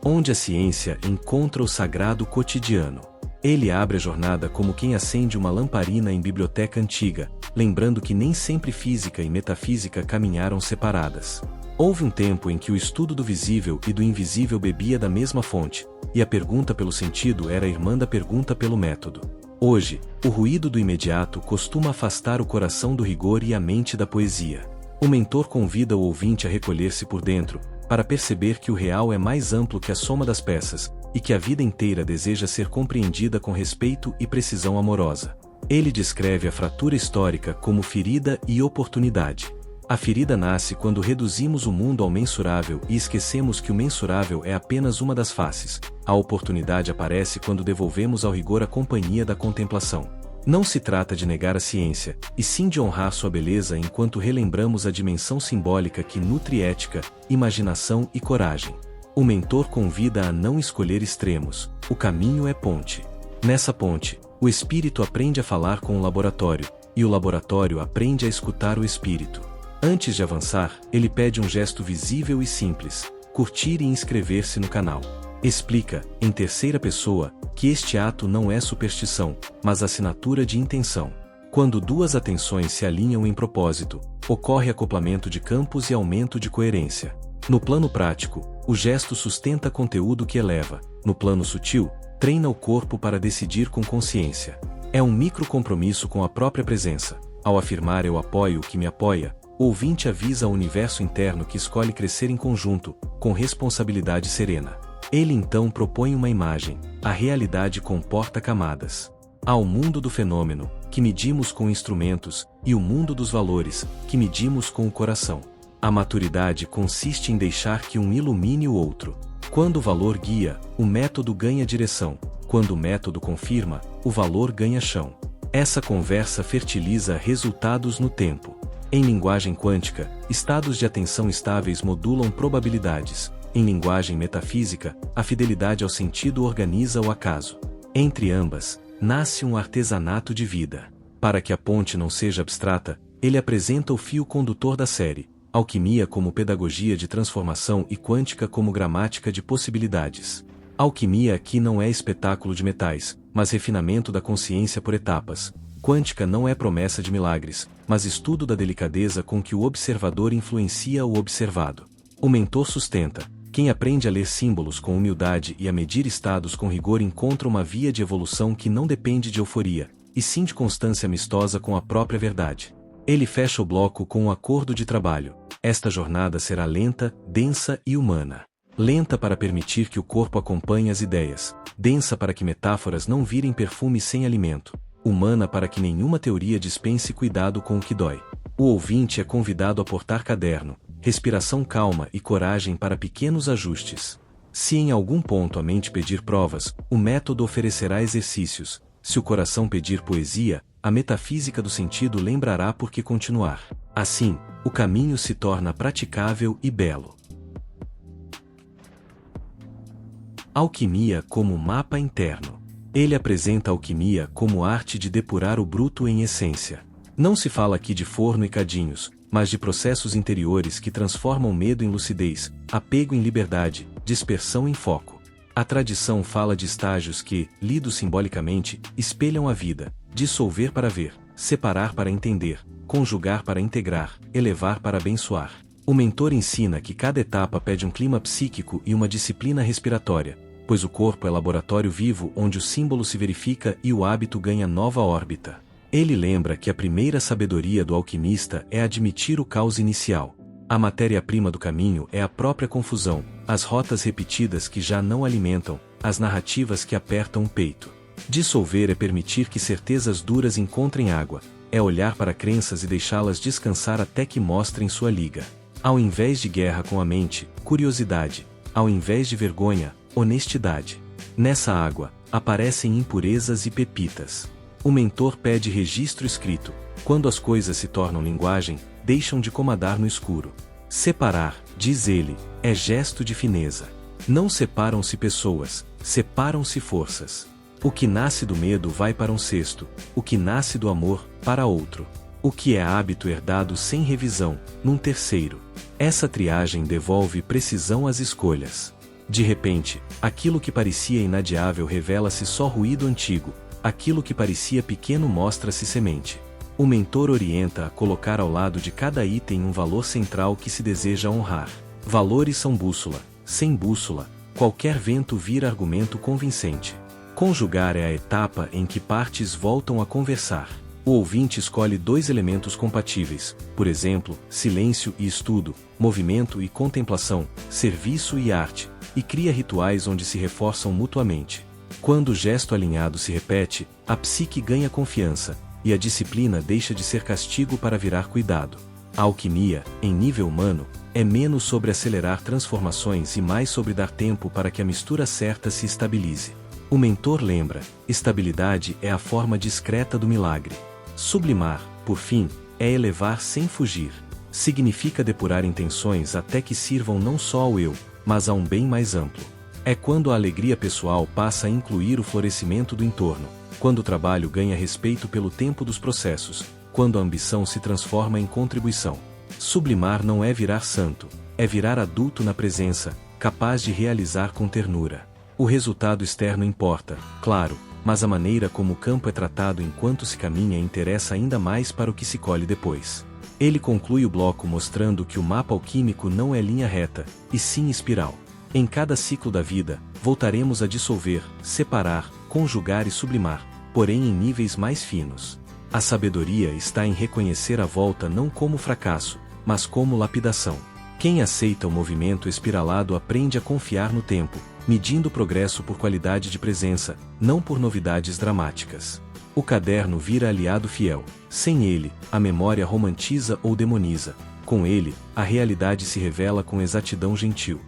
onde a ciência encontra o sagrado cotidiano. Ele abre a jornada como quem acende uma lamparina em biblioteca antiga, lembrando que nem sempre física e metafísica caminharam separadas. Houve um tempo em que o estudo do visível e do invisível bebia da mesma fonte, e a pergunta pelo sentido era irmã da pergunta pelo método. Hoje, o ruído do imediato costuma afastar o coração do rigor e a mente da poesia. O mentor convida o ouvinte a recolher-se por dentro, para perceber que o real é mais amplo que a soma das peças, e que a vida inteira deseja ser compreendida com respeito e precisão amorosa. Ele descreve a fratura histórica como ferida e oportunidade. A ferida nasce quando reduzimos o mundo ao mensurável e esquecemos que o mensurável é apenas uma das faces. A oportunidade aparece quando devolvemos ao rigor a companhia da contemplação. Não se trata de negar a ciência, e sim de honrar sua beleza enquanto relembramos a dimensão simbólica que nutre ética, imaginação e coragem. O mentor convida a não escolher extremos. O caminho é ponte. Nessa ponte, o espírito aprende a falar com o laboratório, e o laboratório aprende a escutar o espírito. Antes de avançar, ele pede um gesto visível e simples: curtir e inscrever-se no canal. Explica, em terceira pessoa, que este ato não é superstição, mas assinatura de intenção. Quando duas atenções se alinham em propósito, ocorre acoplamento de campos e aumento de coerência. No plano prático, o gesto sustenta conteúdo que eleva. No plano sutil, treina o corpo para decidir com consciência. É um micro-compromisso com a própria presença. Ao afirmar "eu apoio o que me apoia", o ouvinte avisa ao universo interno que escolhe crescer em conjunto, com responsabilidade serena. Ele então propõe uma imagem: a realidade comporta camadas. Há o mundo do fenômeno, que medimos com instrumentos, e o mundo dos valores, que medimos com o coração. A maturidade consiste em deixar que um ilumine o outro. Quando o valor guia, o método ganha direção. Quando o método confirma, o valor ganha chão. Essa conversa fertiliza resultados no tempo. Em linguagem quântica, estados de atenção estáveis modulam probabilidades. Em linguagem metafísica, a fidelidade ao sentido organiza o acaso. Entre ambas, nasce um artesanato de vida. Para que a ponte não seja abstrata, ele apresenta o fio condutor da série: alquimia como pedagogia de transformação e quântica como gramática de possibilidades. Alquimia aqui não é espetáculo de metais, mas refinamento da consciência por etapas. Quântica não é promessa de milagres, mas estudo da delicadeza com que o observador influencia o observado. O mentor sustenta: quem aprende a ler símbolos com humildade e a medir estados com rigor encontra uma via de evolução que não depende de euforia, e sim de constância amistosa com a própria verdade. Ele fecha o bloco com um acordo de trabalho: esta jornada será lenta, densa e humana. Lenta para permitir que o corpo acompanhe as ideias, densa para que metáforas não virem perfume sem alimento, humana para que nenhuma teoria dispense cuidado com o que dói. O ouvinte é convidado a portar caderno, respiração calma e coragem para pequenos ajustes. Se em algum ponto a mente pedir provas, o método oferecerá exercícios. Se o coração pedir poesia, a metafísica do sentido lembrará por que continuar. Assim, o caminho se torna praticável e belo. Alquimia como mapa interno. Ele apresenta a alquimia como arte de depurar o bruto em essência. Não se fala aqui de forno e cadinhos, mas de processos interiores que transformam medo em lucidez, apego em liberdade, dispersão em foco. A tradição fala de estágios que, lidos simbolicamente, espelham a vida: dissolver para ver, separar para entender, conjugar para integrar, elevar para abençoar. O mentor ensina que cada etapa pede um clima psíquico e uma disciplina respiratória, pois o corpo é laboratório vivo onde o símbolo se verifica e o hábito ganha nova órbita. Ele lembra que a primeira sabedoria do alquimista é admitir o caos inicial. A matéria-prima do caminho é a própria confusão, as rotas repetidas que já não alimentam, as narrativas que apertam o peito. Dissolver é permitir que certezas duras encontrem água, é olhar para crenças e deixá-las descansar até que mostrem sua liga. Ao invés de guerra com a mente, curiosidade; ao invés de vergonha, honestidade. Nessa água, aparecem impurezas e pepitas. O mentor pede registro escrito: quando as coisas se tornam linguagem, deixam de comandar no escuro. Separar, diz ele, é gesto de fineza. Não separam-se pessoas, separam-se forças. O que nasce do medo vai para um cesto, o que nasce do amor, para outro. O que é hábito herdado sem revisão, num terceiro. Essa triagem devolve precisão às escolhas. De repente, aquilo que parecia inadiável revela-se só ruído antigo, aquilo que parecia pequeno mostra-se semente. O mentor orienta a colocar ao lado de cada item um valor central que se deseja honrar. Valores são bússola. Sem bússola, qualquer vento vira argumento convincente. Conjugar é a etapa em que partes voltam a conversar. O ouvinte escolhe dois elementos compatíveis, por exemplo, silêncio e estudo, movimento e contemplação, serviço e arte, e cria rituais onde se reforçam mutuamente. Quando o gesto alinhado se repete, a psique ganha confiança, e a disciplina deixa de ser castigo para virar cuidado. A alquimia, em nível humano, é menos sobre acelerar transformações e mais sobre dar tempo para que a mistura certa se estabilize. O mentor lembra: estabilidade é a forma discreta do milagre. Sublimar, por fim, é elevar sem fugir. Significa depurar intenções até que sirvam não só ao eu, mas a um bem mais amplo. É quando a alegria pessoal passa a incluir o florescimento do entorno, quando o trabalho ganha respeito pelo tempo dos processos, quando a ambição se transforma em contribuição. Sublimar não é virar santo, é virar adulto na presença, capaz de realizar com ternura. O resultado externo importa, claro, mas a maneira como o campo é tratado enquanto se caminha interessa ainda mais para o que se colhe depois. Ele conclui o bloco mostrando que o mapa alquímico não é linha reta, e sim espiral. Em cada ciclo da vida, voltaremos a dissolver, separar, conjugar e sublimar, porém em níveis mais finos. A sabedoria está em reconhecer a volta não como fracasso, mas como lapidação. Quem aceita o movimento espiralado aprende a confiar no tempo, medindo o progresso por qualidade de presença, não por novidades dramáticas. O caderno vira aliado fiel. Sem ele, a memória romantiza ou demoniza. Com ele, a realidade se revela com exatidão gentil.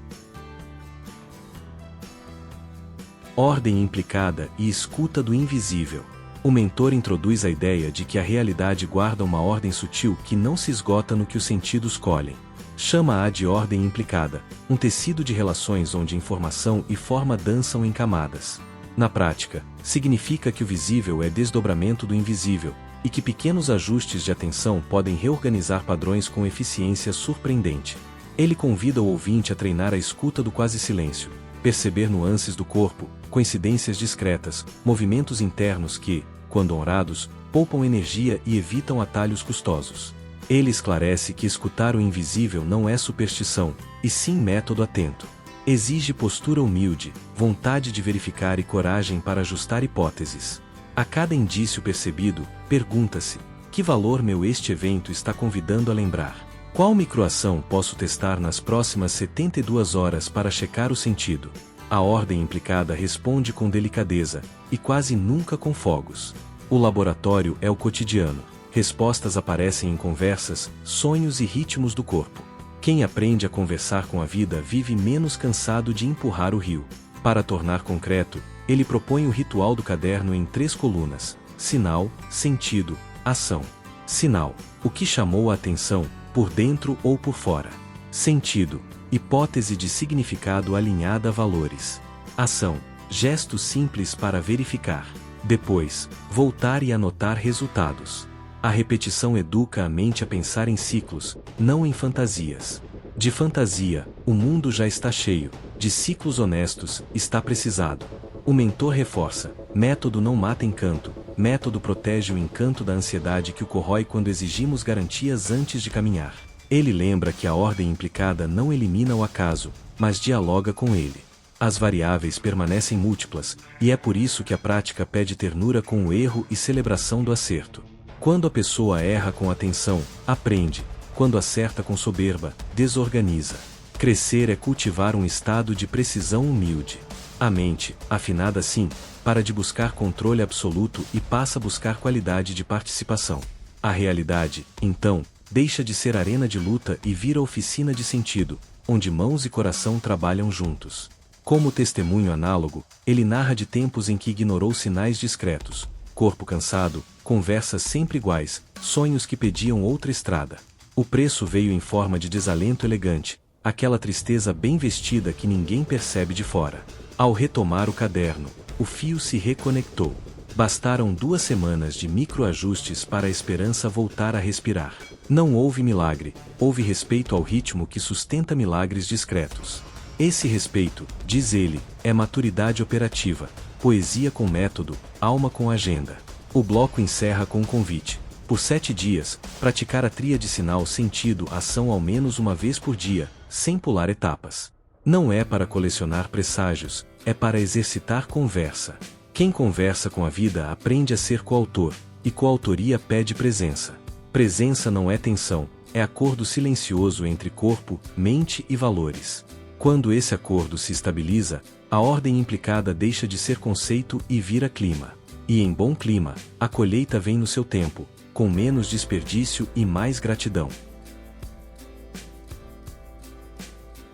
Ordem implicada e escuta do invisível. O mentor introduz a ideia de que a realidade guarda uma ordem sutil que não se esgota no que os sentidos colhem. Chama-a de ordem implicada, um tecido de relações onde informação e forma dançam em camadas. Na prática, significa que o visível é desdobramento do invisível, e que pequenos ajustes de atenção podem reorganizar padrões com eficiência surpreendente. Ele convida o ouvinte a treinar a escuta do quase silêncio, perceber nuances do corpo, coincidências discretas, movimentos internos que, quando honrados, poupam energia e evitam atalhos custosos. Ele esclarece que escutar o invisível não é superstição, e sim método atento. Exige postura humilde, vontade de verificar e coragem para ajustar hipóteses. A cada indício percebido, pergunta-se: que valor este evento está convidando a lembrar? Qual microação posso testar nas próximas 72 horas para checar o sentido? A ordem implicada responde com delicadeza, e quase nunca com fogos. O laboratório é o cotidiano. Respostas aparecem em conversas, sonhos e ritmos do corpo. Quem aprende a conversar com a vida vive menos cansado de empurrar o rio. Para tornar concreto, ele propõe o ritual do caderno em 3 colunas: sinal, sentido, ação. Sinal: o que chamou a atenção, por dentro ou por fora. Sentido: hipótese de significado alinhada a valores. Ação: gesto simples para verificar. Depois, voltar e anotar resultados. A repetição educa a mente a pensar em ciclos, não em fantasias. De fantasia, o mundo já está cheio; de ciclos honestos, está precisado. O mentor reforça: método não mata encanto, método protege o encanto da ansiedade que o corrói quando exigimos garantias antes de caminhar. Ele lembra que a ordem implicada não elimina o acaso, mas dialoga com ele. As variáveis permanecem múltiplas, e é por isso que a prática pede ternura com o erro e celebração do acerto. Quando a pessoa erra com atenção, aprende; quando acerta com soberba, desorganiza. Crescer é cultivar um estado de precisão humilde. A mente, afinada assim, para de buscar controle absoluto e passa a buscar qualidade de participação. A realidade, então, deixa de ser arena de luta e vira oficina de sentido, onde mãos e coração trabalham juntos. Como testemunho análogo, ele narra de tempos em que ignorou sinais discretos: corpo cansado, conversas sempre iguais, sonhos que pediam outra estrada. O preço veio em forma de desalento elegante, aquela tristeza bem vestida que ninguém percebe de fora. Ao retomar o caderno, o fio se reconectou. Bastaram 2 semanas de microajustes para a esperança voltar a respirar. Não houve milagre, houve respeito ao ritmo que sustenta milagres discretos. Esse respeito, diz ele, é maturidade operativa, poesia com método, alma com agenda. O bloco encerra com um convite. Por 7 dias, praticar a tríade sinal-sentido-ação ao menos uma vez por dia, sem pular etapas. Não é para colecionar presságios, é para exercitar conversa. Quem conversa com a vida aprende a ser coautor, e coautoria pede presença. Presença não é tensão, é acordo silencioso entre corpo, mente e valores. Quando esse acordo se estabiliza, a ordem implicada deixa de ser conceito e vira clima. E em bom clima, a colheita vem no seu tempo, com menos desperdício e mais gratidão.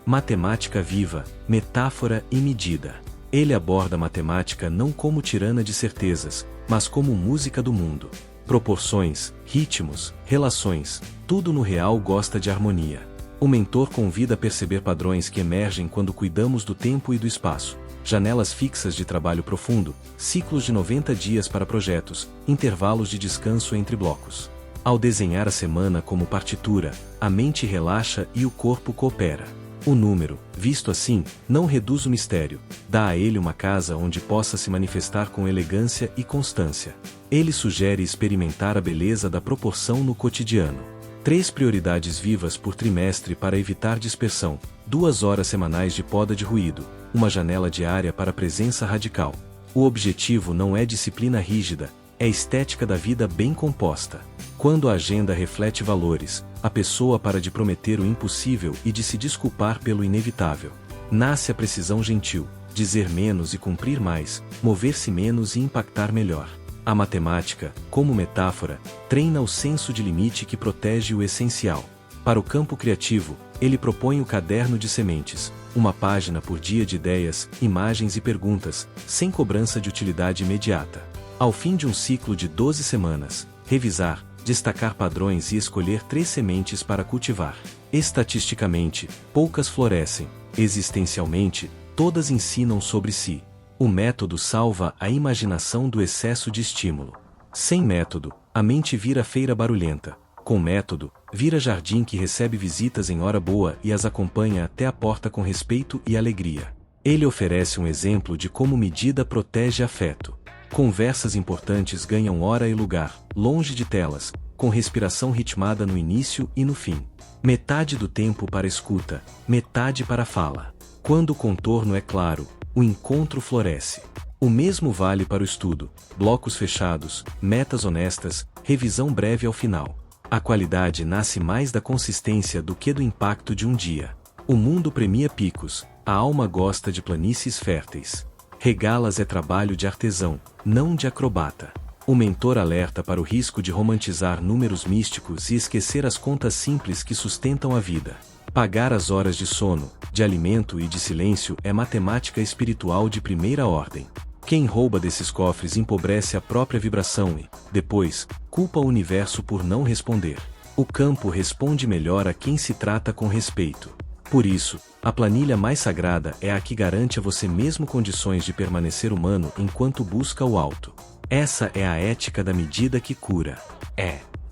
Matemática viva, metáfora e medida. Ele aborda a matemática não como tirana de certezas, mas como música do mundo. Proporções, ritmos, relações, tudo no real gosta de harmonia. O mentor convida a perceber padrões que emergem quando cuidamos do tempo e do espaço. Janelas fixas de trabalho profundo, ciclos de 90 dias para projetos, intervalos de descanso entre blocos. Ao desenhar a semana como partitura, a mente relaxa e o corpo coopera. O número, visto assim, não reduz o mistério, dá a ele uma casa onde possa se manifestar com elegância e constância. Ele sugere experimentar a beleza da proporção no cotidiano. 3 prioridades vivas por trimestre para evitar dispersão, 2 horas semanais de poda de ruído, uma janela diária para presença radical. O objetivo não é disciplina rígida, é estética da vida bem composta. Quando a agenda reflete valores, a pessoa para de prometer o impossível e de se desculpar pelo inevitável. Nasce a precisão gentil, dizer menos e cumprir mais, mover-se menos e impactar melhor. A matemática, como metáfora, treina o senso de limite que protege o essencial. Para o campo criativo, ele propõe o caderno de sementes, uma página por dia de ideias, imagens e perguntas, sem cobrança de utilidade imediata. Ao fim de um ciclo de 12 semanas, revisar, destacar padrões e escolher 3 sementes para cultivar. Estatisticamente, poucas florescem. Existencialmente, todas ensinam sobre si. O método salva a imaginação do excesso de estímulo. Sem método, a mente vira feira barulhenta. Com método, vira jardim que recebe visitas em hora boa e as acompanha até a porta com respeito e alegria. Ele oferece um exemplo de como medida protege afeto. Conversas importantes ganham hora e lugar, longe de telas, com respiração ritmada no início e no fim. Metade do tempo para escuta, metade para fala. Quando o contorno é claro, o encontro floresce. O mesmo vale para o estudo, blocos fechados, metas honestas, revisão breve ao final. A qualidade nasce mais da consistência do que do impacto de um dia. O mundo premia picos, a alma gosta de planícies férteis. Regá-las é trabalho de artesão, não de acrobata. O mentor alerta para o risco de romantizar números místicos e esquecer as contas simples que sustentam a vida. Pagar as horas de sono, de alimento e de silêncio é matemática espiritual de primeira ordem. Quem rouba desses cofres empobrece a própria vibração e, depois, culpa o universo por não responder. O campo responde melhor a quem se trata com respeito. Por isso, a planilha mais sagrada é a que garante a você mesmo condições de permanecer humano enquanto busca o alto. Essa é a ética da medida que cura.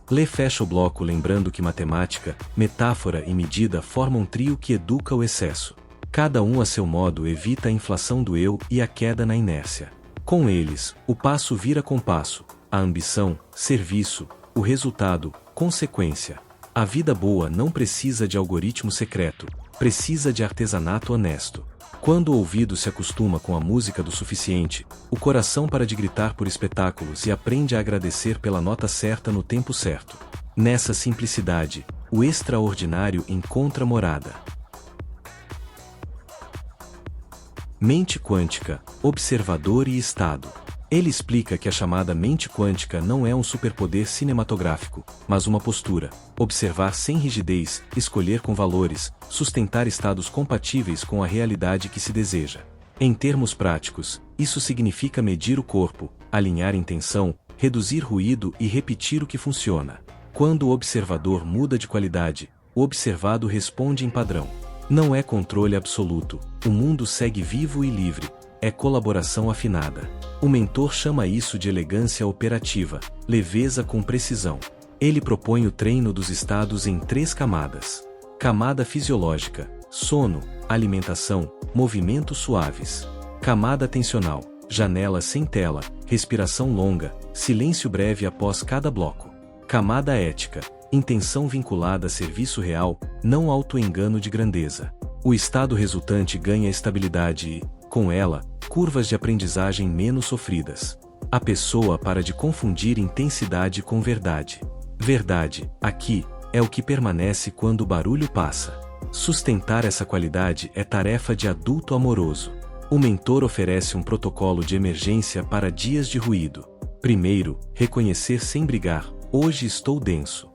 Lê fecha o bloco lembrando que matemática, metáfora e medida formam um trio que educa o excesso. Cada um a seu modo evita a inflação do eu e a queda na inércia. Com eles, o passo vira compasso, a ambição, serviço, o resultado, consequência. A vida boa não precisa de algoritmo secreto, precisa de artesanato honesto. Quando o ouvido se acostuma com a música do suficiente, o coração para de gritar por espetáculos e aprende a agradecer pela nota certa no tempo certo. Nessa simplicidade, o extraordinário encontra morada. Mente quântica, observador e estado. Ele explica que a chamada mente quântica não é um superpoder cinematográfico, mas uma postura. Observar sem rigidez, escolher com valores, sustentar estados compatíveis com a realidade que se deseja. Em termos práticos, isso significa medir o corpo, alinhar intenção, reduzir ruído e repetir o que funciona. Quando o observador muda de qualidade, o observado responde em padrão. Não é controle absoluto, o mundo segue vivo e livre. É colaboração afinada. O mentor chama isso de elegância operativa, leveza com precisão. Ele propõe o treino dos estados em 3 camadas. Camada fisiológica, sono, alimentação, movimentos suaves. Camada atencional, janela sem tela, respiração longa, silêncio breve após cada bloco. Camada ética, intenção vinculada a serviço real, não autoengano de grandeza. O estado resultante ganha estabilidade e, com ela, curvas de aprendizagem menos sofridas. A pessoa para de confundir intensidade com verdade. Verdade, aqui, é o que permanece quando o barulho passa. Sustentar essa qualidade é tarefa de adulto amoroso. O mentor oferece um protocolo de emergência para dias de ruído. Primeiro, reconhecer sem brigar, hoje estou denso.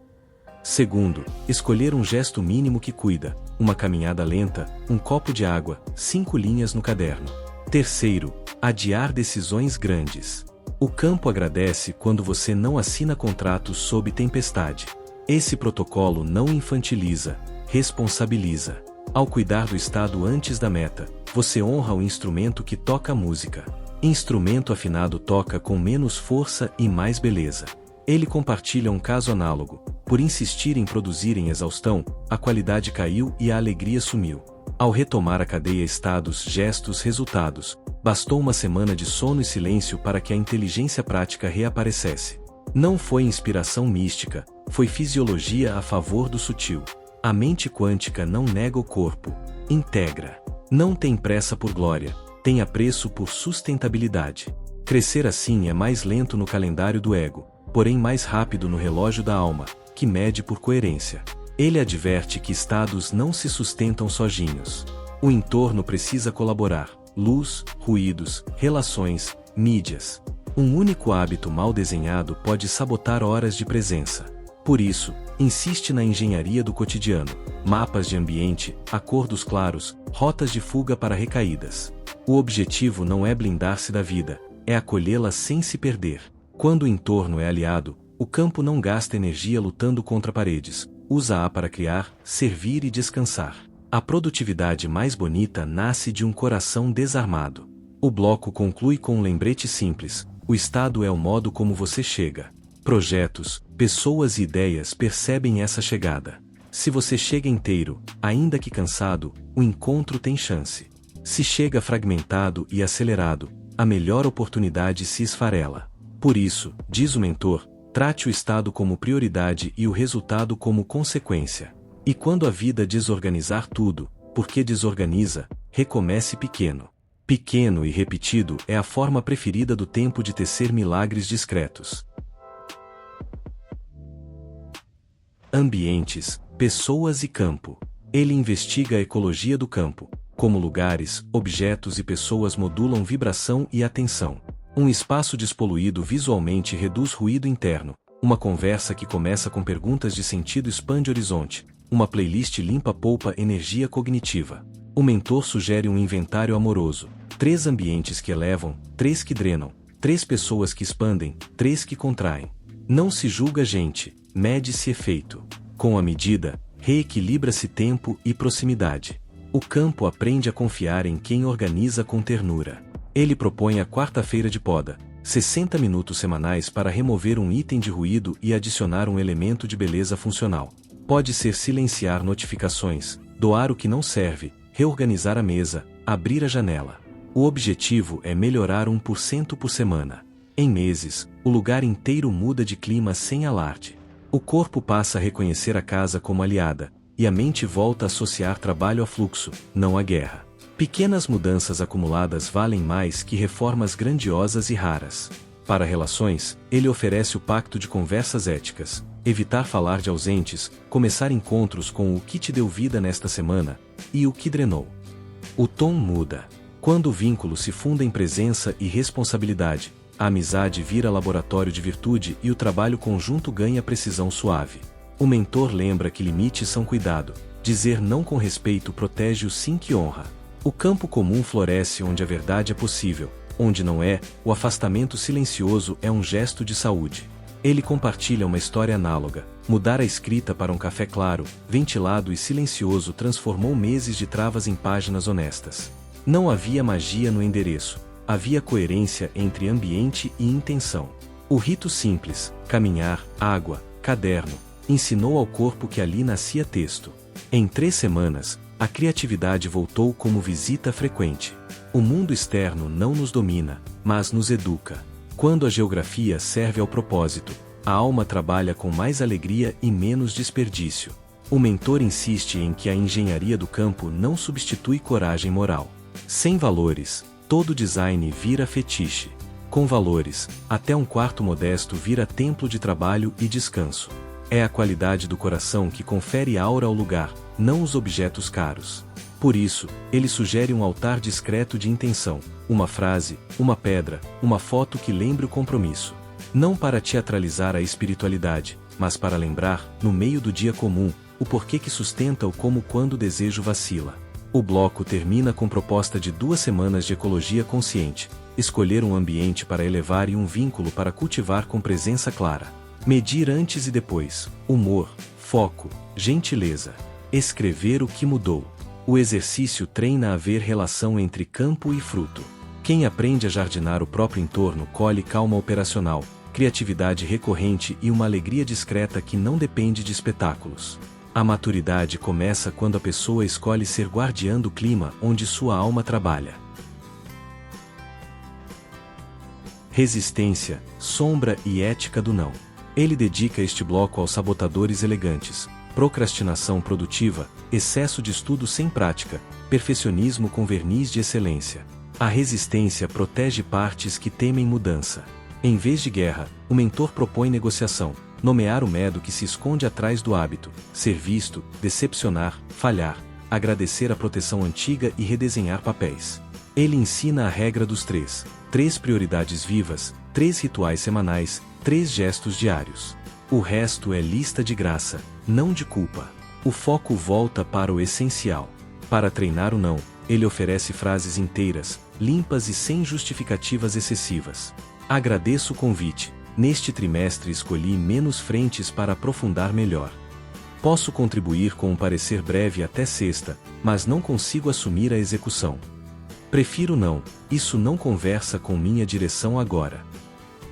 Segundo, escolher um gesto mínimo que cuida, uma caminhada lenta, um copo de água, 5 linhas no caderno. Terceiro, adiar decisões grandes. O campo agradece quando você não assina contratos sob tempestade. Esse protocolo não infantiliza, responsabiliza. Ao cuidar do estado antes da meta, você honra o instrumento que toca a música. Instrumento afinado toca com menos força e mais beleza. Ele compartilha um caso análogo. Por insistir em produzir em exaustão, a qualidade caiu e a alegria sumiu. Ao retomar a cadeia estados, gestos, resultados, bastou uma semana de sono e silêncio para que a inteligência prática reaparecesse. Não foi inspiração mística, foi fisiologia a favor do sutil. A mente quântica não nega o corpo, integra. Não tem pressa por glória, tem apreço por sustentabilidade. Crescer assim é mais lento no calendário do ego, porém mais rápido no relógio da alma, que mede por coerência. Ele adverte que estados não se sustentam sozinhos. O entorno precisa colaborar. Luz, ruídos, relações, mídias. Um único hábito mal desenhado pode sabotar horas de presença. Por isso, insiste na engenharia do cotidiano, mapas de ambiente, acordos claros, rotas de fuga para recaídas. O objetivo não é blindar-se da vida, é acolhê-la sem se perder. Quando o entorno é aliado, o campo não gasta energia lutando contra paredes, usa-a para criar, servir e descansar. A produtividade mais bonita nasce de um coração desarmado. O bloco conclui com um lembrete simples: o estado é o modo como você chega. Projetos, pessoas e ideias percebem essa chegada. Se você chega inteiro, ainda que cansado, o encontro tem chance. Se chega fragmentado e acelerado, a melhor oportunidade se esfarela. Por isso, diz o mentor, trate o estado como prioridade e o resultado como consequência. E quando a vida desorganizar tudo, porque desorganiza, recomece pequeno. Pequeno e repetido é a forma preferida do tempo de tecer milagres discretos. Ambientes, pessoas e campo. Ele investiga a ecologia do campo, como lugares, objetos e pessoas modulam vibração e atenção. Um espaço despoluído visualmente reduz ruído interno. Uma conversa que começa com perguntas de sentido expande horizonte. Uma playlist limpa poupa energia cognitiva. O mentor sugere um inventário amoroso. 3 ambientes que elevam, 3 que drenam, 3 pessoas que expandem, 3 que contraem. Não se julga gente, mede-se efeito. Com a medida, reequilibra-se tempo e proximidade. O campo aprende a confiar em quem organiza com ternura. Ele propõe a quarta-feira de poda, 60 minutos semanais para remover um item de ruído e adicionar um elemento de beleza funcional. Pode ser silenciar notificações, doar o que não serve, reorganizar a mesa, abrir a janela. O objetivo é melhorar 1% por semana. Em meses, o lugar inteiro muda de clima sem alarde. O corpo passa a reconhecer a casa como aliada, e a mente volta a associar trabalho a fluxo, não a guerra. Pequenas mudanças acumuladas valem mais que reformas grandiosas e raras. Para relações, ele oferece o pacto de conversas éticas, evitar falar de ausentes, começar encontros com o que te deu vida nesta semana, e o que drenou. O tom muda. Quando o vínculo se funda em presença e responsabilidade, a amizade vira laboratório de virtude e o trabalho conjunto ganha precisão suave. O mentor lembra que limites são cuidado, dizer não com respeito protege o sim que honra. O campo comum floresce onde a verdade é possível, onde não é, o afastamento silencioso é um gesto de saúde. Ele compartilha uma história análoga. Mudar a escrita para um café claro, ventilado e silencioso transformou meses de travas em páginas honestas. Não havia magia no endereço, havia coerência entre ambiente e intenção. O rito simples, caminhar, água, caderno, ensinou ao corpo que ali nascia texto. Em 3 semanas, A criatividade voltou como visita frequente. O mundo externo não nos domina, mas nos educa. Quando a geografia serve ao propósito, a alma trabalha com mais alegria e menos desperdício. O mentor insiste em que a engenharia do campo não substitui coragem moral. Sem valores, todo design vira fetiche. Com valores, até um quarto modesto vira templo de trabalho e descanso. É a qualidade do coração que confere aura ao lugar, não os objetos caros. Por isso, ele sugere um altar discreto de intenção, uma frase, uma pedra, uma foto que lembre o compromisso. Não para teatralizar a espiritualidade, mas para lembrar, no meio do dia comum, o porquê que sustenta o como quando o desejo vacila. O bloco termina com proposta de 2 semanas de ecologia consciente, escolher um ambiente para elevar e um vínculo para cultivar com presença clara. Medir antes e depois, humor, foco, gentileza. Escrever o que mudou. O exercício treina a ver relação entre campo e fruto. Quem aprende a jardinar o próprio entorno colhe calma operacional, criatividade recorrente e uma alegria discreta que não depende de espetáculos. A maturidade começa quando a pessoa escolhe ser guardiã do clima onde sua alma trabalha. Resistência, sombra e ética do não. Ele dedica este bloco aos sabotadores elegantes. Procrastinação produtiva, excesso de estudo sem prática, perfeccionismo com verniz de excelência. A resistência protege partes que temem mudança. Em vez de guerra, o mentor propõe negociação, nomear o medo que se esconde atrás do hábito, ser visto, decepcionar, falhar, agradecer a proteção antiga e redesenhar papéis. Ele ensina a regra dos 3 prioridades vivas, 3 rituais semanais, 3 gestos diários. O resto é lista de graça, não de culpa. O foco volta para o essencial. Para treinar o não, ele oferece frases inteiras, limpas e sem justificativas excessivas. Agradeço o convite. Neste trimestre escolhi menos frentes para aprofundar melhor. Posso contribuir com um parecer breve até sexta, mas não consigo assumir a execução. Prefiro não, isso não conversa com minha direção agora.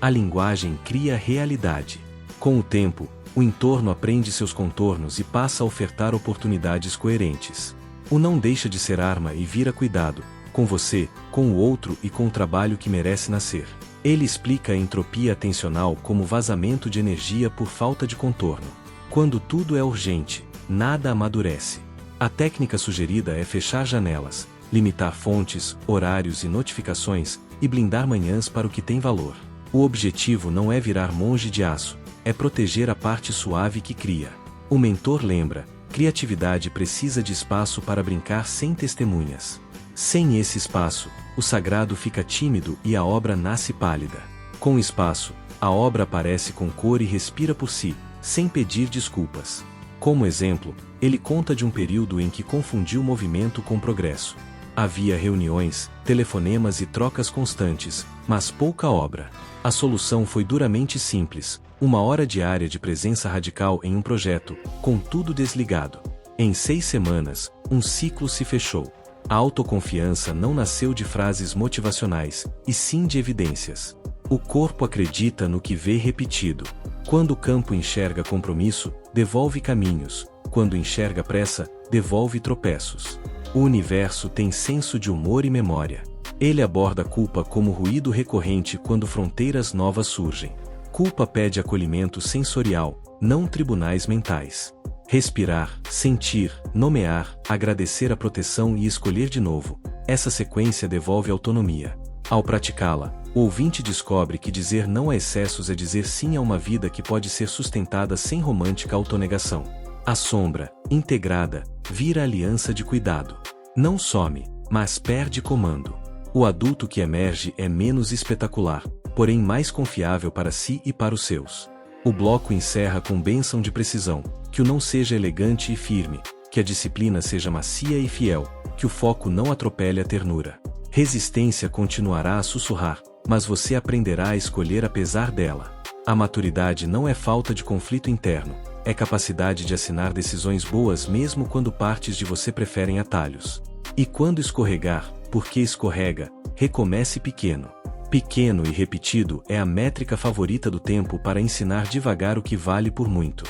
A linguagem cria realidade. Com o tempo, o entorno aprende seus contornos e passa a ofertar oportunidades coerentes. O não deixa de ser arma e vira cuidado, com você, com o outro e com o trabalho que merece nascer. Ele explica a entropia atencional como vazamento de energia por falta de contorno. Quando tudo é urgente, nada amadurece. A técnica sugerida é fechar janelas, limitar fontes, horários e notificações, e blindar manhãs para o que tem valor. O objetivo não é virar monge de aço, é proteger a parte suave que cria. O mentor lembra, criatividade precisa de espaço para brincar sem testemunhas. Sem esse espaço, o sagrado fica tímido e a obra nasce pálida. Com espaço, a obra aparece com cor e respira por si, sem pedir desculpas. Como exemplo, ele conta de um período em que confundiu movimento com progresso. Havia reuniões, telefonemas e trocas constantes, mas pouca obra. A solução foi duramente simples: 1 hora diária de presença radical em um projeto, com tudo desligado. Em 6 semanas, um ciclo se fechou. A autoconfiança não nasceu de frases motivacionais, e sim de evidências. O corpo acredita no que vê repetido. Quando o campo enxerga compromisso, devolve caminhos. Quando enxerga pressa, devolve tropeços. O universo tem senso de humor e memória. Ele aborda a culpa como ruído recorrente quando fronteiras novas surgem. Culpa pede acolhimento sensorial, não tribunais mentais. Respirar, sentir, nomear, agradecer a proteção e escolher de novo. Essa sequência devolve autonomia. Ao praticá-la, o ouvinte descobre que dizer não a excessos é dizer sim a uma vida que pode ser sustentada sem romântica autonegação. A sombra, integrada, vira aliança de cuidado. Não some, mas perde comando. O adulto que emerge é menos espetacular, porém mais confiável para si e para os seus. O bloco encerra com bênção de precisão: que o não seja elegante e firme, que a disciplina seja macia e fiel, que o foco não atropele a ternura. Resistência continuará a sussurrar, mas você aprenderá a escolher apesar dela. A maturidade não é falta de conflito interno, é capacidade de assinar decisões boas mesmo quando partes de você preferem atalhos. E quando escorregar, porque escorrega, recomece pequeno. Pequeno e repetido é a métrica favorita do tempo para ensinar devagar o que vale por muito.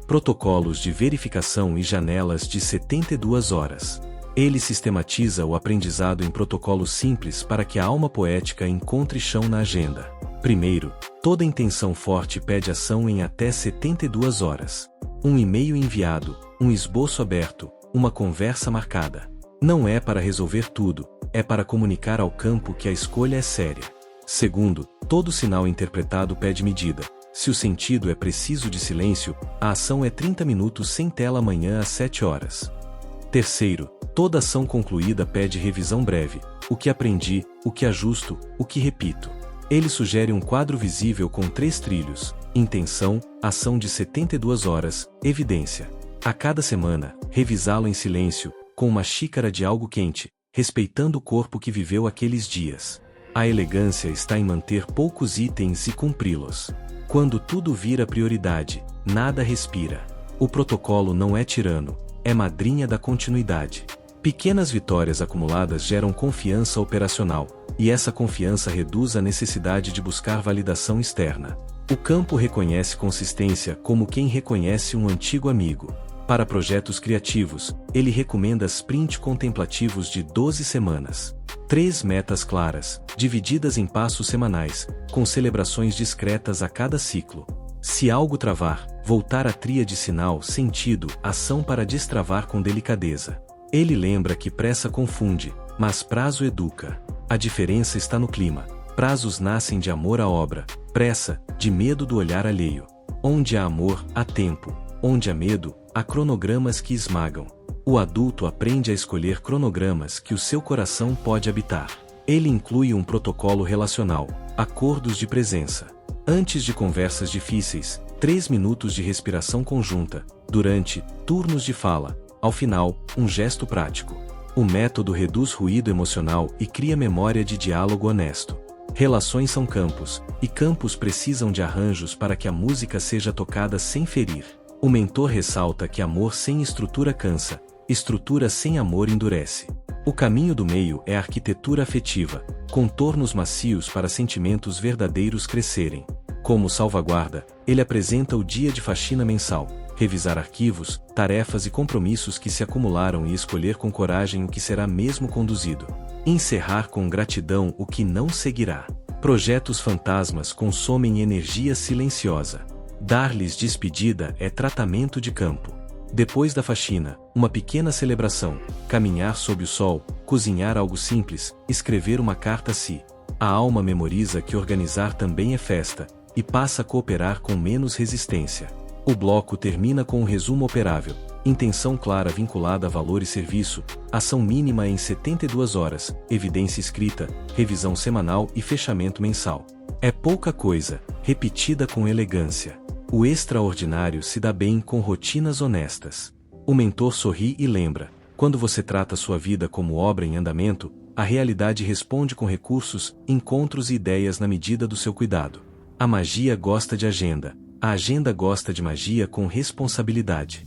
protocolos de verificação e janelas de 72 horas. Ele sistematiza o aprendizado em protocolos simples para que a alma poética encontre chão na agenda. Primeiro, toda intenção forte pede ação em até 72 horas. Um e-mail enviado, um esboço aberto, uma conversa marcada. Não é para resolver tudo, é para comunicar ao campo que a escolha é séria. Segundo, todo sinal interpretado pede medida. Se o sentido é preciso de silêncio, a ação é 30 minutos sem tela amanhã às 7 horas. Terceiro, toda ação concluída pede revisão breve. O que aprendi, o que ajusto, o que repito. Ele sugere um quadro visível com 3 trilhos: intenção, ação de 72 horas, evidência. A cada semana, revisá-lo em silêncio, com uma xícara de algo quente, respeitando o corpo que viveu aqueles dias. A elegância está em manter poucos itens e cumpri-los. Quando tudo vira prioridade, nada respira. O protocolo não é tirano, é madrinha da continuidade. Pequenas vitórias acumuladas geram confiança operacional, e essa confiança reduz a necessidade de buscar validação externa. O campo reconhece consistência como quem reconhece um antigo amigo. Para projetos criativos, ele recomenda sprint contemplativos de 12 semanas. 3 metas claras, divididas em passos semanais, com celebrações discretas a cada ciclo. Se algo travar, voltar à tríade sinal, sentido, ação para destravar com delicadeza. Ele lembra que pressa confunde, mas prazo educa. A diferença está no clima. Prazos nascem de amor à obra, pressa, de medo do olhar alheio. Onde há amor, há tempo. Onde há medo, há cronogramas que esmagam. O adulto aprende a escolher cronogramas que o seu coração pode habitar. Ele inclui um protocolo relacional, acordos de presença. Antes de conversas difíceis, 3 minutos de respiração conjunta. Durante, turnos de fala. Ao final, um gesto prático. O método reduz ruído emocional e cria memória de diálogo honesto. Relações são campos, e campos precisam de arranjos para que a música seja tocada sem ferir. O mentor ressalta que amor sem estrutura cansa, estrutura sem amor endurece. O caminho do meio é a arquitetura afetiva, contornos macios para sentimentos verdadeiros crescerem. Como salvaguarda, ele apresenta o dia de faxina mensal, revisar arquivos, tarefas e compromissos que se acumularam e escolher com coragem o que será mesmo conduzido. Encerrar com gratidão o que não seguirá. Projetos fantasmas consomem energia silenciosa. Dar-lhes despedida é tratamento de campo. Depois da faxina, uma pequena celebração, caminhar sob o sol, cozinhar algo simples, escrever uma carta a si. A alma memoriza que organizar também é festa, e passa a cooperar com menos resistência. O bloco termina com um resumo operável, intenção clara vinculada a valor e serviço, ação mínima em 72 horas, evidência escrita, revisão semanal e fechamento mensal. É pouca coisa, repetida com elegância. O extraordinário se dá bem com rotinas honestas. O mentor sorri e lembra: quando você trata sua vida como obra em andamento, a realidade responde com recursos, encontros e ideias na medida do seu cuidado. A magia gosta de agenda, a agenda gosta de magia com responsabilidade.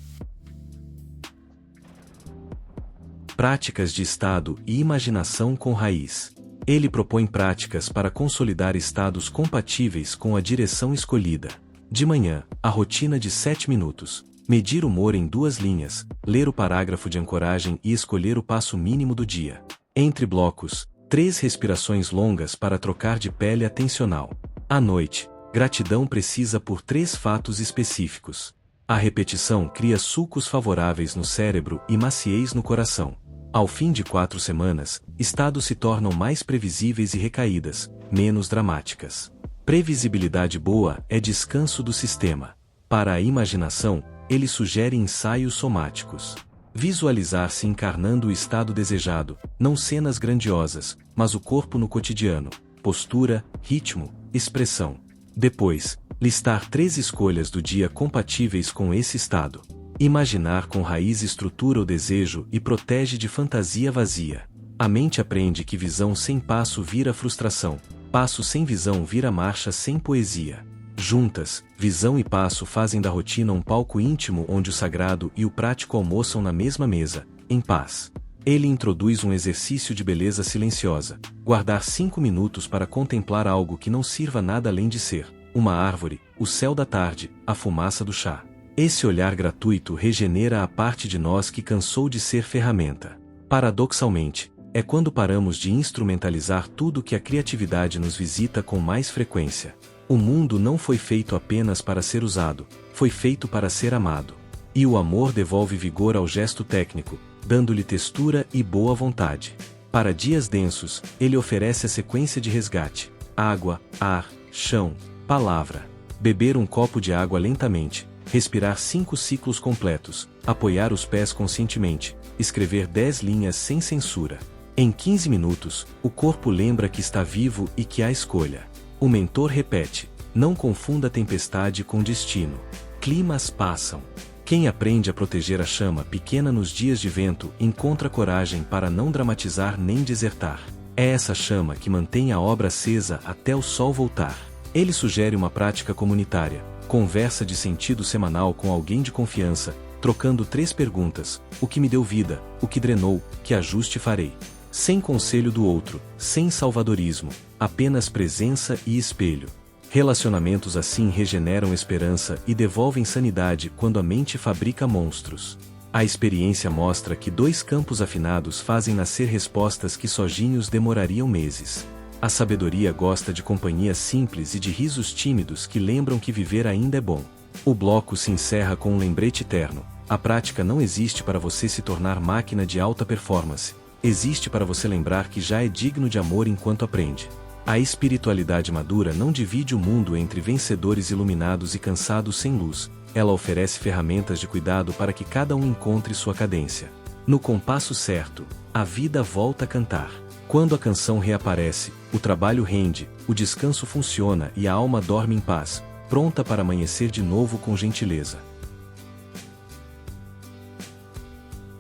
Práticas de estado e imaginação com raiz. Ele propõe práticas para consolidar estados compatíveis com a direção escolhida. De manhã, a rotina de 7 minutos. Medir humor em 2 linhas, ler o parágrafo de ancoragem e escolher o passo mínimo do dia. Entre blocos, 3 respirações longas para trocar de pele atencional. À noite, gratidão precisa por 3 fatos específicos. A repetição cria sulcos favoráveis no cérebro e maciez no coração. Ao fim de 4 semanas, estados se tornam mais previsíveis e recaídas, menos dramáticas. Previsibilidade boa é descanso do sistema. Para a imaginação, ele sugere ensaios somáticos. Visualizar-se encarnando o estado desejado, não cenas grandiosas, mas o corpo no cotidiano, postura, ritmo, expressão. Depois, listar 3 escolhas do dia compatíveis com esse estado. Imaginar com raiz estrutura o desejo e protege de fantasia vazia. A mente aprende que visão sem passo vira frustração. Passo sem visão vira marcha sem poesia. Juntas, visão e passo fazem da rotina um palco íntimo onde o sagrado e o prático almoçam na mesma mesa, em paz. Ele introduz um exercício de beleza silenciosa, guardar 5 minutos para contemplar algo que não sirva nada além de ser, uma árvore, o céu da tarde, a fumaça do chá. Esse olhar gratuito regenera a parte de nós que cansou de ser ferramenta. Paradoxalmente, é quando paramos de instrumentalizar tudo que a criatividade nos visita com mais frequência. O mundo não foi feito apenas para ser usado, foi feito para ser amado. E o amor devolve vigor ao gesto técnico, dando-lhe textura e boa vontade. Para dias densos, ele oferece a sequência de resgate: água, ar, chão, palavra. Beber um copo de água lentamente, respirar 5 ciclos completos, apoiar os pés conscientemente, escrever 10 linhas sem censura. Em 15 minutos, o corpo lembra que está vivo e que há escolha. O mentor repete: não confunda tempestade com destino. Climas passam. Quem aprende a proteger a chama pequena nos dias de vento encontra coragem para não dramatizar nem desertar. É essa chama que mantém a obra acesa até o sol voltar. Ele sugere uma prática comunitária: conversa de sentido semanal com alguém de confiança, trocando 3 perguntas: o que me deu vida, o que drenou, que ajuste farei. Sem conselho do outro, sem salvadorismo, apenas presença e espelho. Relacionamentos assim regeneram esperança e devolvem sanidade quando a mente fabrica monstros. A experiência mostra que 2 campos afinados fazem nascer respostas que sozinhos demorariam meses. A sabedoria gosta de companhia simples e de risos tímidos que lembram que viver ainda é bom. O bloco se encerra com um lembrete eterno: a prática não existe para você se tornar máquina de alta performance. Existe para você lembrar que já é digno de amor enquanto aprende. A espiritualidade madura não divide o mundo entre vencedores iluminados e cansados sem luz. Ela oferece ferramentas de cuidado para que cada um encontre sua cadência. No compasso certo, a vida volta a cantar. Quando a canção reaparece, o trabalho rende, o descanso funciona e a alma dorme em paz, pronta para amanhecer de novo com gentileza.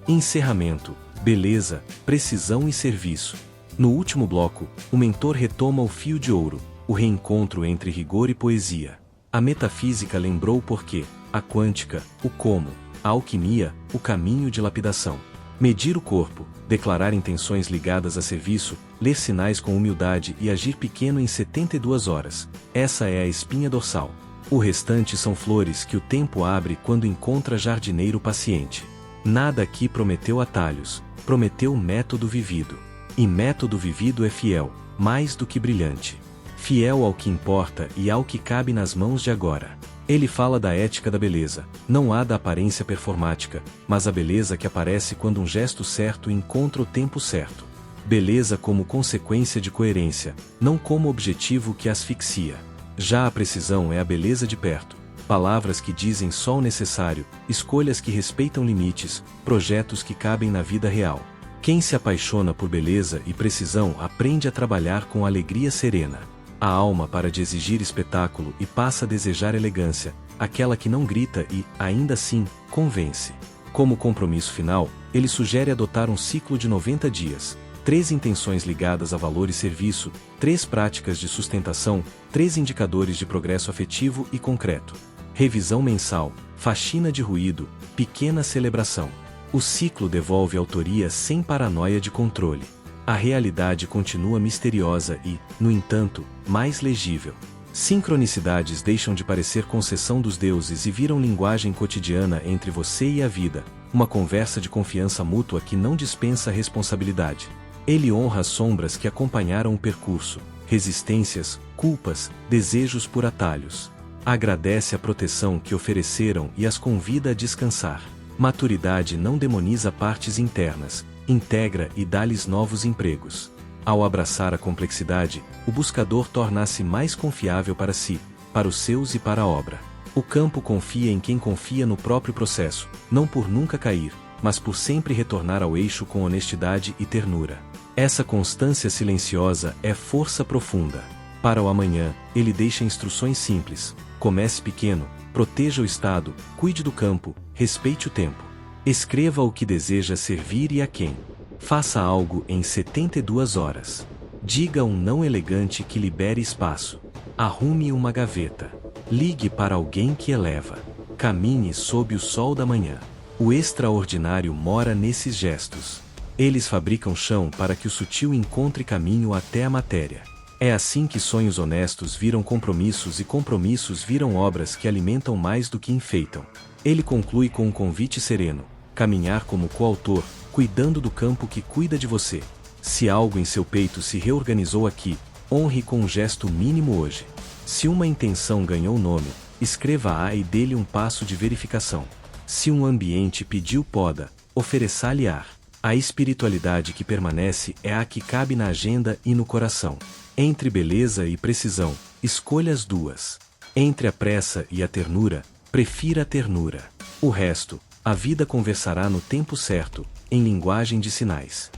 Encerramento: beleza, precisão e serviço. No último bloco, o mentor retoma o fio de ouro, o reencontro entre rigor e poesia. A metafísica lembrou o porquê, a quântica, o como, a alquimia, o caminho de lapidação. Medir o corpo, declarar intenções ligadas a serviço, ler sinais com humildade e agir pequeno em 72 horas. Essa é a espinha dorsal. O restante são flores que o tempo abre quando encontra jardineiro paciente. Nada aqui prometeu atalhos, prometeu método vivido. E método vivido é fiel, mais do que brilhante. Fiel ao que importa e ao que cabe nas mãos de agora. Ele fala da ética da beleza: não há da aparência performática, mas a beleza que aparece quando um gesto certo encontra o tempo certo. Beleza como consequência de coerência, não como objetivo que asfixia. Já a precisão é a beleza de perto. Palavras que dizem só o necessário, escolhas que respeitam limites, projetos que cabem na vida real. Quem se apaixona por beleza e precisão aprende a trabalhar com alegria serena. A alma para de exigir espetáculo e passa a desejar elegância, aquela que não grita e, ainda assim, convence. Como compromisso final, ele sugere adotar um ciclo de 90 dias, 3 intenções ligadas a valor e serviço, 3 práticas de sustentação, 3 indicadores de progresso afetivo e concreto. Revisão mensal, faxina de ruído, pequena celebração. O ciclo devolve autoria sem paranoia de controle. A realidade continua misteriosa e, no entanto, mais legível. Sincronicidades deixam de parecer concessão dos deuses e viram linguagem cotidiana entre você e a vida, uma conversa de confiança mútua que não dispensa responsabilidade. Ele honra as sombras que acompanharam o percurso, resistências, culpas, desejos por atalhos. Agradece a proteção que ofereceram e as convida a descansar. Maturidade não demoniza partes internas, integra e dá-lhes novos empregos. Ao abraçar a complexidade, o buscador torna-se mais confiável para si, para os seus e para a obra. O campo confia em quem confia no próprio processo, não por nunca cair, mas por sempre retornar ao eixo com honestidade e ternura. Essa constância silenciosa é força profunda. Para o amanhã, ele deixa instruções simples: comece pequeno, proteja o estado, cuide do campo, respeite o tempo. Escreva o que deseja servir e a quem. Faça algo em 72 horas. Diga um não elegante que libere espaço. Arrume uma gaveta. Ligue para alguém que eleva. Caminhe sob o sol da manhã. O extraordinário mora nesses gestos. Eles fabricam chão para que o sutil encontre caminho até a matéria. É assim que sonhos honestos viram compromissos e compromissos viram obras que alimentam mais do que enfeitam. Ele conclui com um convite sereno: caminhar como coautor, cuidando do campo que cuida de você. Se algo em seu peito se reorganizou aqui, honre com um gesto mínimo hoje. Se uma intenção ganhou nome, escreva-a e dê-lhe um passo de verificação. Se um ambiente pediu poda, ofereça-lhe ar. A espiritualidade que permanece é a que cabe na agenda e no coração. Entre beleza e precisão, escolha as duas. Entre a pressa e a ternura, prefira a ternura. O resto, a vida conversará no tempo certo, em linguagem de sinais.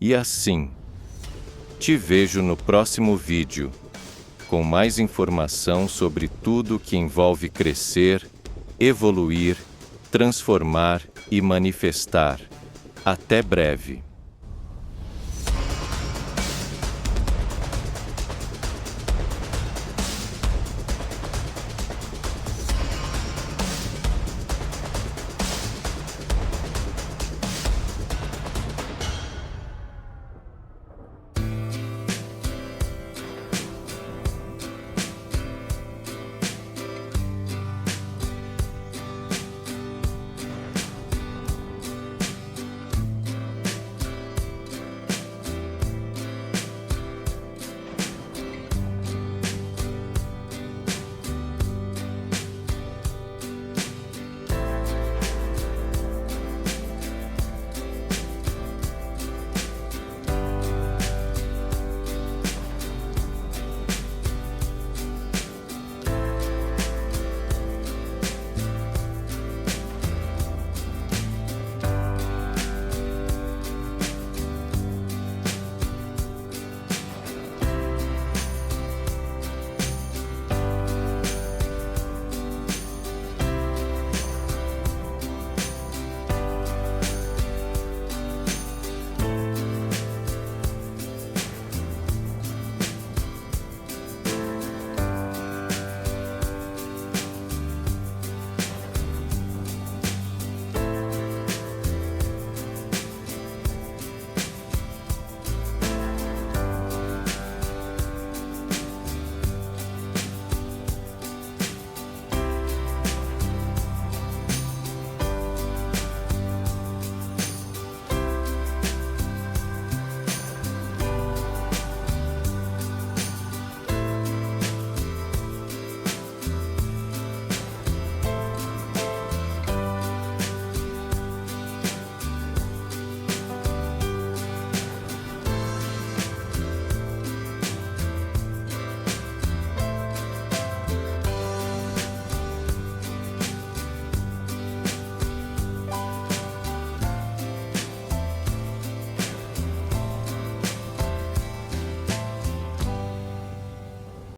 E assim, te vejo no próximo vídeo, com mais informação sobre tudo que envolve crescer, evoluir, transformar e manifestar. Até breve.